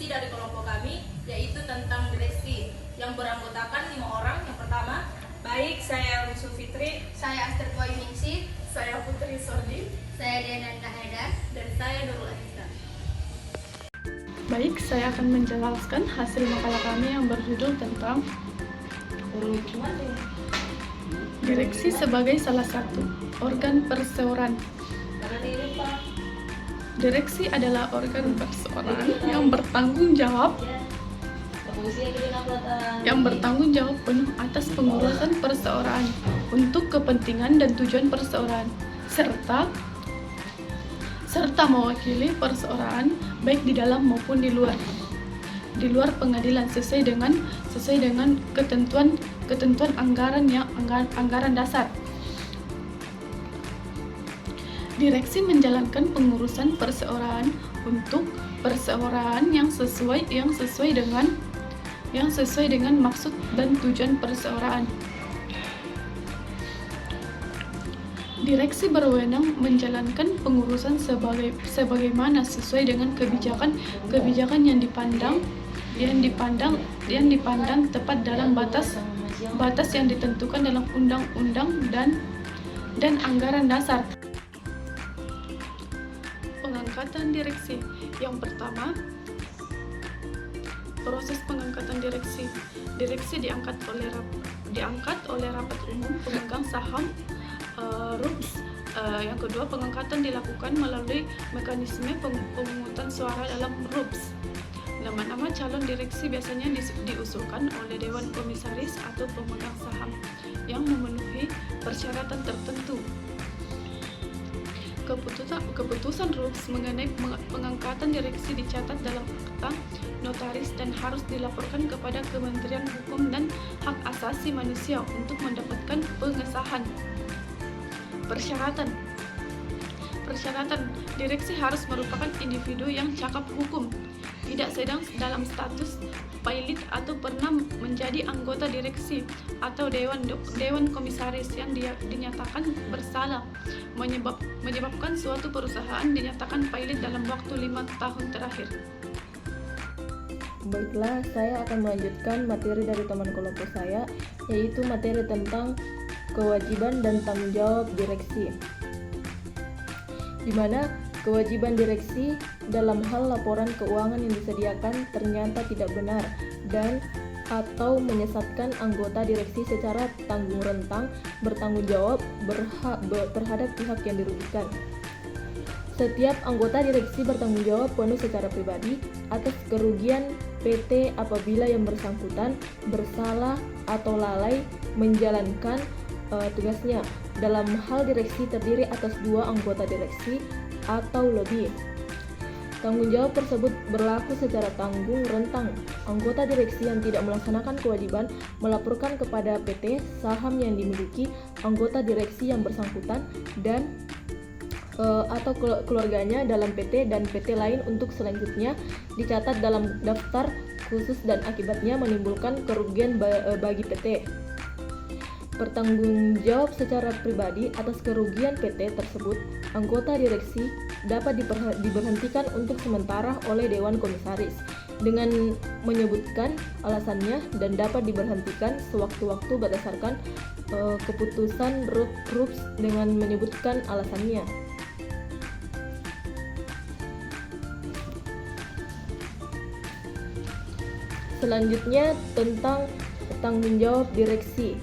visi dari kelompok kami, yaitu tentang direksi yang beranggotakan 5 orang. Yang pertama, Baik, saya Lusu Fitri, Saya Aster Ningsih, saya Putri Sordi, saya Denanda Haidar, dan saya Nurul Aziza. Baik, saya akan menjelaskan hasil makalah kami yang berjudul tentang direksi sebagai salah satu organ perseorangan. Direksi adalah organ perseorangan yang bertanggung jawab penuh atas pengurusan perseorangan untuk kepentingan dan tujuan perseorangan serta mewakili perseorangan baik di dalam maupun di luar pengadilan sesuai dengan ketentuan anggaran dasar. Direksi menjalankan pengurusan perseorangan untuk perseorangan yang sesuai dengan maksud dan tujuan perseorangan. Direksi berwenang menjalankan pengurusan sebagaimana sesuai dengan kebijakan yang dipandang tepat dalam batas yang ditentukan dalam undang-undang dan anggaran dasar. Pengangkatan direksi. Yang pertama, proses pengangkatan direksi. Direksi diangkat oleh rapat umum pemegang saham RUPS. Yang kedua, pengangkatan dilakukan melalui mekanisme pemungutan suara dalam RUPS. Nama-nama calon direksi biasanya diusulkan oleh Dewan Komisaris atau pemegang saham yang memenuhi persyaratan tertentu. Keputusan RUPS mengenai pengangkatan direksi dicatat dalam akta notaris dan harus dilaporkan kepada Kementerian Hukum dan Hak Asasi Manusia untuk mendapatkan pengesahan. Persyaratan direksi harus merupakan individu yang cakap hukum, tidak sedang dalam status pilot atau pernah menjadi anggota direksi atau dewan komisaris yang dinyatakan bersalah menyebabkan suatu perusahaan dinyatakan pilot dalam waktu 5 tahun terakhir. Baiklah, saya akan melanjutkan materi dari teman kelompok saya, yaitu materi tentang kewajiban dan tanggung jawab direksi, di mana kewajiban direksi dalam hal laporan keuangan yang disediakan ternyata tidak benar dan atau menyesatkan anggota direksi secara tanggung rentang bertanggung jawab terhadap pihak yang dirugikan. Setiap anggota direksi bertanggung jawab penuh secara pribadi atas kerugian PT apabila yang bersangkutan bersalah atau lalai menjalankan tugasnya. Dalam hal direksi terdiri atas 2 anggota direksi atau lebih. Tanggung jawab tersebut berlaku secara tanggung rentang. Anggota direksi yang tidak melaksanakan kewajiban melaporkan kepada PT saham yang dimiliki anggota direksi yang bersangkutan dan atau keluarganya dalam PT dan PT lain untuk selanjutnya dicatat dalam daftar khusus dan akibatnya menimbulkan kerugian bagi PT. Bertanggung jawab secara pribadi atas kerugian PT tersebut, anggota direksi dapat diberhentikan untuk sementara oleh Dewan Komisaris dengan menyebutkan alasannya dan dapat diberhentikan sewaktu-waktu berdasarkan keputusan RUPS dengan menyebutkan alasannya. Selanjutnya tentang tanggung jawab direksi.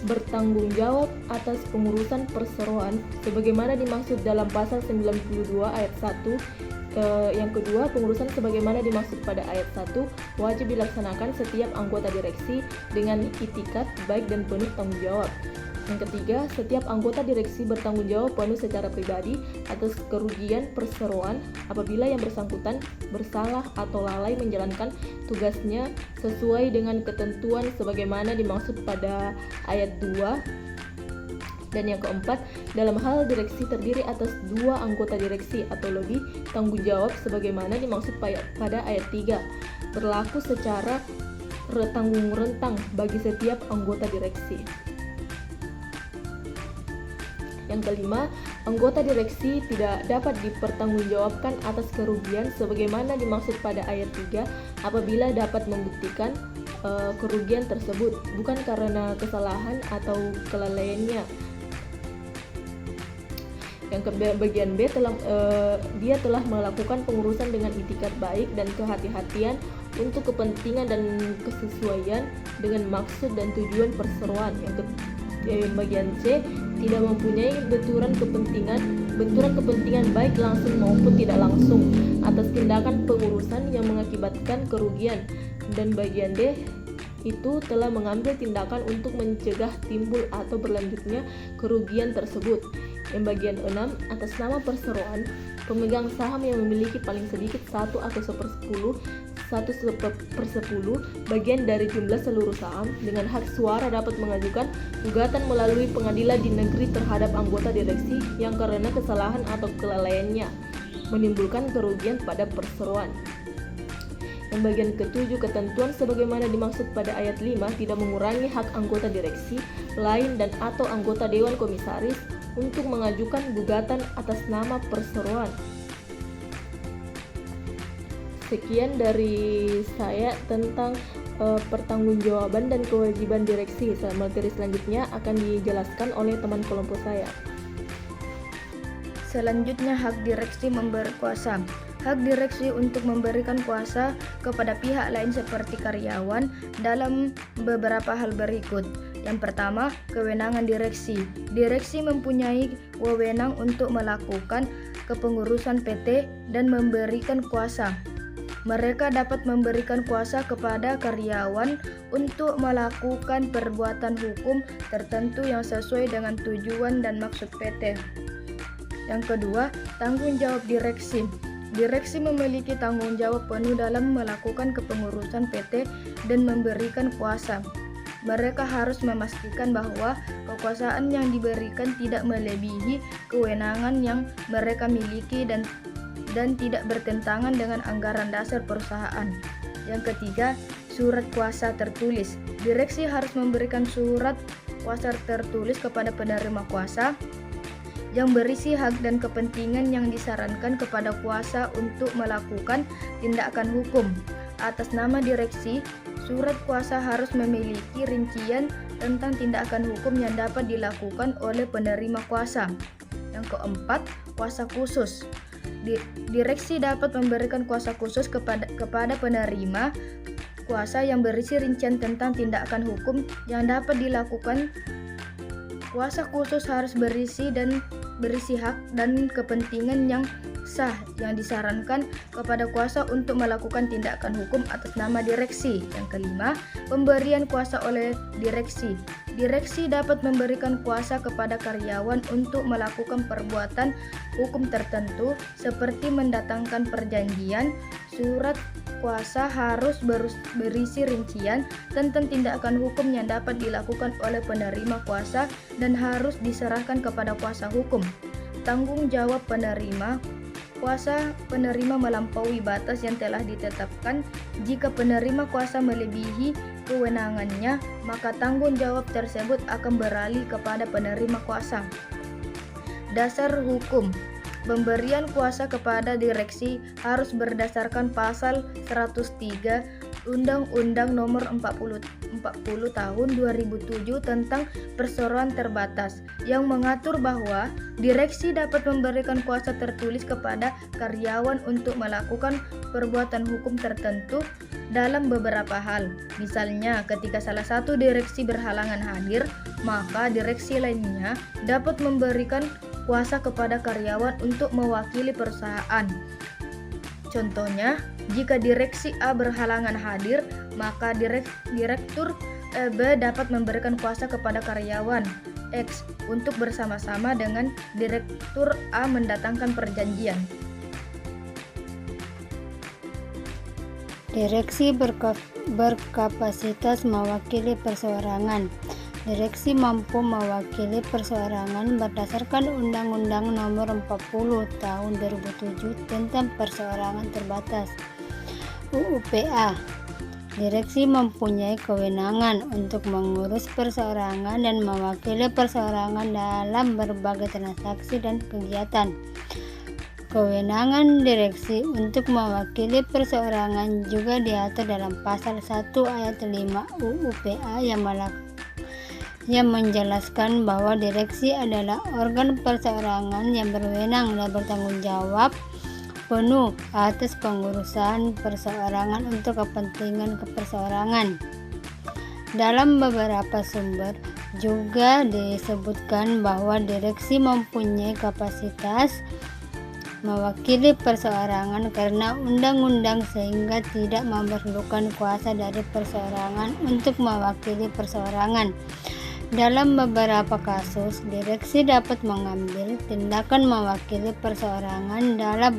Bertanggung jawab atas pengurusan perseroan sebagaimana dimaksud dalam pasal 92 ayat 1. Yang kedua, pengurusan sebagaimana dimaksud pada ayat 1 wajib dilaksanakan setiap anggota direksi dengan itikat baik dan penuh tanggung jawab. Yang ketiga, setiap anggota direksi bertanggung jawab penuh secara pribadi atas kerugian perseroan apabila yang bersangkutan bersalah atau lalai menjalankan tugasnya sesuai dengan ketentuan sebagaimana dimaksud pada ayat 2. Dan yang keempat, dalam hal direksi terdiri atas 2 anggota direksi atau lebih, tanggung jawab sebagaimana dimaksud pada ayat 3 berlaku secara tanggung rentang bagi setiap anggota direksi. Yang kelima, Anggota direksi tidak dapat dipertanggungjawabkan atas kerugian sebagaimana dimaksud pada ayat 3 apabila dapat membuktikan kerugian tersebut bukan karena kesalahan atau kelalaiannya. Yang bagian B dia telah melakukan pengurusan dengan itikat baik dan kehati-hatian untuk kepentingan dan kesesuaian dengan maksud dan tujuan perseroan. Yang bagian C tidak mempunyai benturan kepentingan baik langsung maupun tidak langsung atas tindakan pengurusan yang mengakibatkan kerugian. Dan bagian D itu telah mengambil tindakan untuk mencegah timbul atau berlanjutnya kerugian tersebut. Yang bagian 6, atas nama perseroan, pemegang saham yang memiliki paling sedikit 1 atau 1/10 bagian dari jumlah seluruh saham dengan hak suara dapat mengajukan gugatan melalui pengadilan di negeri terhadap anggota direksi yang karena kesalahan atau kelalaiannya menimbulkan kerugian pada perseroan. Yang bagian ke-7, ketentuan sebagaimana dimaksud pada ayat 5 tidak mengurangi hak anggota direksi lain dan atau anggota dewan komisaris untuk mengajukan gugatan atas nama perseroan. Sekian dari saya tentang pertanggungjawaban dan kewajiban direksi. Materi selanjutnya akan dijelaskan oleh teman kelompok saya. Selanjutnya, hak direksi memberi kuasa. Hak direksi untuk memberikan kuasa kepada pihak lain seperti karyawan dalam beberapa hal berikut. Yang pertama, kewenangan direksi. Direksi mempunyai wewenang untuk melakukan kepengurusan PT dan memberikan kuasa. Mereka dapat memberikan kuasa kepada karyawan untuk melakukan perbuatan hukum tertentu yang sesuai dengan tujuan dan maksud PT. Yang kedua, tanggung jawab direksi. Direksi memiliki tanggung jawab penuh dalam melakukan kepengurusan PT dan memberikan kuasa. Mereka harus memastikan bahwa kekuasaan yang diberikan tidak melebihi kewenangan yang mereka miliki dan tidak bertentangan dengan anggaran dasar perusahaan. Yang ketiga, surat kuasa tertulis. Direksi harus memberikan surat kuasa tertulis kepada penerima kuasa yang berisi hak dan kepentingan yang disarankan kepada kuasa untuk melakukan tindakan hukum. Atas nama direksi, surat kuasa harus memiliki rincian tentang tindakan hukum yang dapat dilakukan oleh penerima kuasa. Yang keempat, kuasa khusus. Direksi dapat memberikan kuasa khusus kepada penerima kuasa yang berisi rincian tentang tindakan hukum yang dapat dilakukan. Kuasa khusus harus berisi hak dan kepentingan yang sah yang disarankan kepada kuasa untuk melakukan tindakan hukum atas nama direksi. Yang kelima, pemberian kuasa oleh direksi. Direksi dapat memberikan kuasa kepada karyawan untuk melakukan perbuatan hukum tertentu seperti mendatangkan perjanjian. Surat kuasa harus berisi rincian tentang tindakan hukum yang dapat dilakukan oleh penerima kuasa dan harus diserahkan kepada kuasa hukum. Tanggung jawab penerima kuasa. Penerima melampaui batas yang telah ditetapkan. Jika penerima kuasa melebihi kewenangannya, maka tanggung jawab tersebut akan beralih kepada penerima kuasa. Dasar hukum. Pemberian kuasa kepada direksi harus berdasarkan pasal 103 Undang-Undang Nomor 40 Tahun 2007 tentang Perseroan Terbatas yang mengatur bahwa direksi dapat memberikan kuasa tertulis kepada karyawan untuk melakukan perbuatan hukum tertentu dalam beberapa hal. Misalnya, ketika salah satu direksi berhalangan hadir, maka direksi lainnya dapat memberikan kuasa kepada karyawan untuk mewakili perusahaan. Contohnya, jika direksi A berhalangan hadir, maka direktur B dapat memberikan kuasa kepada karyawan X untuk bersama-sama dengan direktur A mendatangkan perjanjian. Direksi berkapasitas mewakili perseorangan. Direksi mampu mewakili perseorangan berdasarkan Undang-Undang Nomor 40 Tahun 2007 tentang Perseorangan Terbatas (UUPA). Direksi mempunyai kewenangan untuk mengurus perseorangan dan mewakili perseorangan dalam berbagai transaksi dan kegiatan. Kewenangan direksi untuk mewakili perseorangan juga diatur dalam pasal 1 ayat 5 UU PA yang menjelaskan bahwa direksi adalah organ perseorangan yang berwenang dan bertanggung jawab penuh atas pengurusan perseorangan untuk kepentingan keperseorangan. Dalam beberapa sumber juga disebutkan bahwa direksi mempunyai kapasitas mewakili perseorangan karena undang-undang sehingga tidak memerlukan kuasa dari perseorangan untuk mewakili perseorangan. Dalam beberapa kasus, direksi dapat mengambil tindakan mewakili perseorangan dalam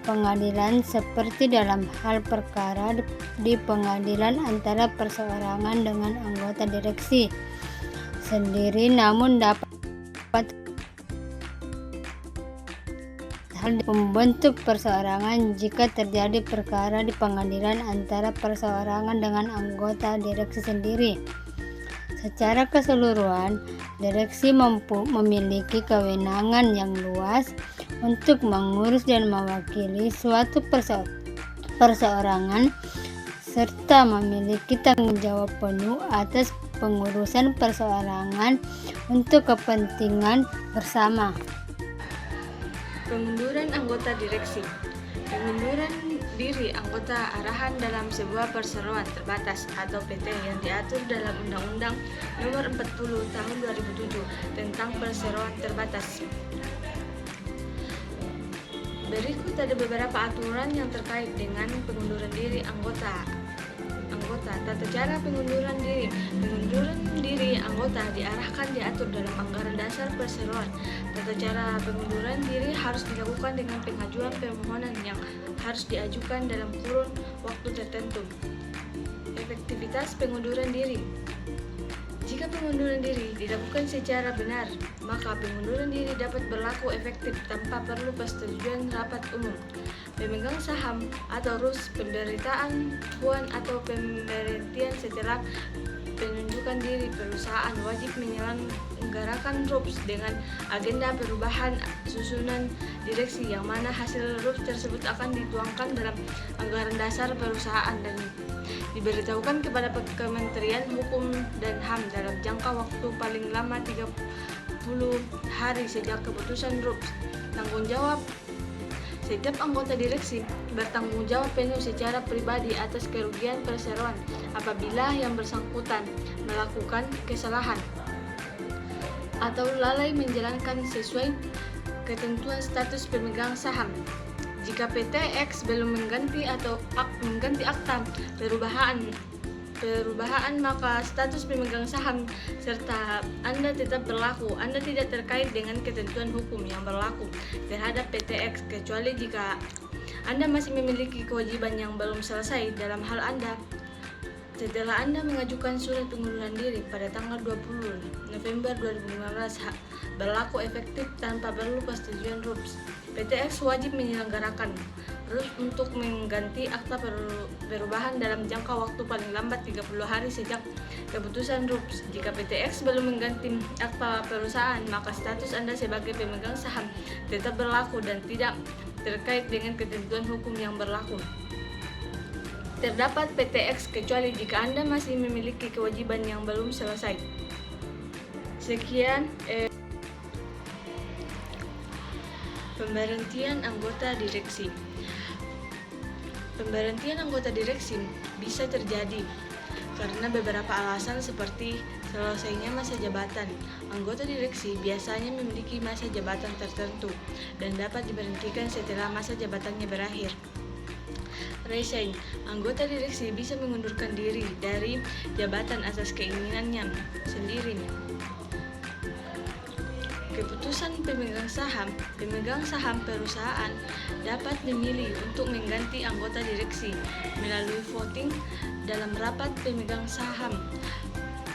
pengadilan seperti dalam hal perkara di pengadilan antara perseorangan dengan anggota direksi sendiri, namun dapat hal membentuk perseorangan jika terjadi perkara di pengadilan antara perseorangan dengan anggota direksi sendiri. Secara keseluruhan, direksi memiliki kewenangan yang luas untuk mengurus dan mewakili suatu perseorangan serta memiliki tanggung jawab penuh atas pengurusan perseorangan untuk kepentingan bersama. Pengunduran anggota direksi. Pengunduran diri anggota arahan dalam sebuah perseroan terbatas atau PT yang diatur dalam Undang-Undang Nomor 40 Tahun 2007 tentang perseroan terbatas. Berikut ada beberapa aturan yang terkait dengan pengunduran diri anggota. Tata cara pengunduran diri. Pengunduran diri anggota diarahkan diatur dalam anggaran dasar perseroan. Tata cara pengunduran diri harus dilakukan dengan pengajuan permohonan yang harus diajukan dalam kurun waktu tertentu. Efektivitas pengunduran diri. Jika pengunduran diri dilakukan secara benar, maka pengunduran diri dapat berlaku efektif tanpa perlu persetujuan rapat umum. Pemegang saham atau RUS, pemberitaan uang atau pemberhentian setelah penunjukan diri perusahaan wajib menyelenggarakan RUPS dengan agenda perubahan susunan direksi yang mana hasil RUPS tersebut akan dituangkan dalam anggaran dasar perusahaan dan diberitahukan kepada Kementerian Hukum dan HAM dalam jangka waktu paling lama 30 hari sejak keputusan RUPS. Tanggung jawab. Setiap anggota direksi bertanggung jawab penuh secara pribadi atas kerugian perseroan apabila yang bersangkutan melakukan kesalahan atau lalai menjalankan sesuai ketentuan status pemegang saham. Jika PT X belum mengganti akta perubahan, maka status pemegang saham serta Anda tetap berlaku. Anda tidak terkait dengan ketentuan hukum yang berlaku terhadap PT X kecuali jika Anda masih memiliki kewajiban yang belum selesai. Dalam hal Anda, setelah Anda mengajukan surat pengunduran diri pada tanggal 20 November 2015 berlaku efektif tanpa perlu persetujuan RUPS. PT X wajib menyelenggarakan RUPS untuk mengganti akta perubahan dalam jangka waktu paling lambat 30 hari sejak keputusan RUPS. Jika PT X belum mengganti akta perusahaan, maka status Anda sebagai pemegang saham tetap berlaku dan tidak terkait dengan ketentuan hukum yang berlaku terdapat PT X kecuali jika Anda masih memiliki kewajiban yang belum selesai. Sekian pemberhentian anggota direksi. Pemberhentian anggota direksi bisa terjadi karena beberapa alasan seperti selesainya masa jabatan. Anggota direksi biasanya memiliki masa jabatan tertentu dan dapat diberhentikan setelah masa jabatannya berakhir. Resign. Anggota direksi bisa mengundurkan diri dari jabatan atas keinginannya sendiri. Keputusan pemegang saham perusahaan dapat memilih untuk mengganti anggota direksi melalui voting dalam rapat pemegang saham.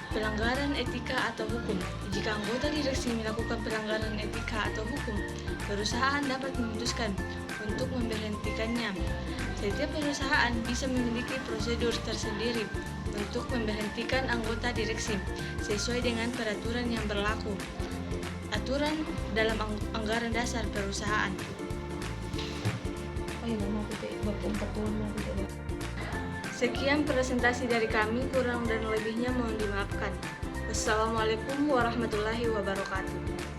Pelanggaran etika atau hukum. Jika anggota direksi melakukan pelanggaran etika atau hukum, perusahaan dapat memutuskan untuk memberhentikannya. Setiap perusahaan bisa memiliki prosedur tersendiri untuk memberhentikan anggota direksi sesuai dengan peraturan yang berlaku. Aturan dalam anggaran dasar perusahaan. Sekian presentasi dari kami, kurang dan lebihnya mohon dimaafkan. Wassalamualaikum warahmatullahi wabarakatuh.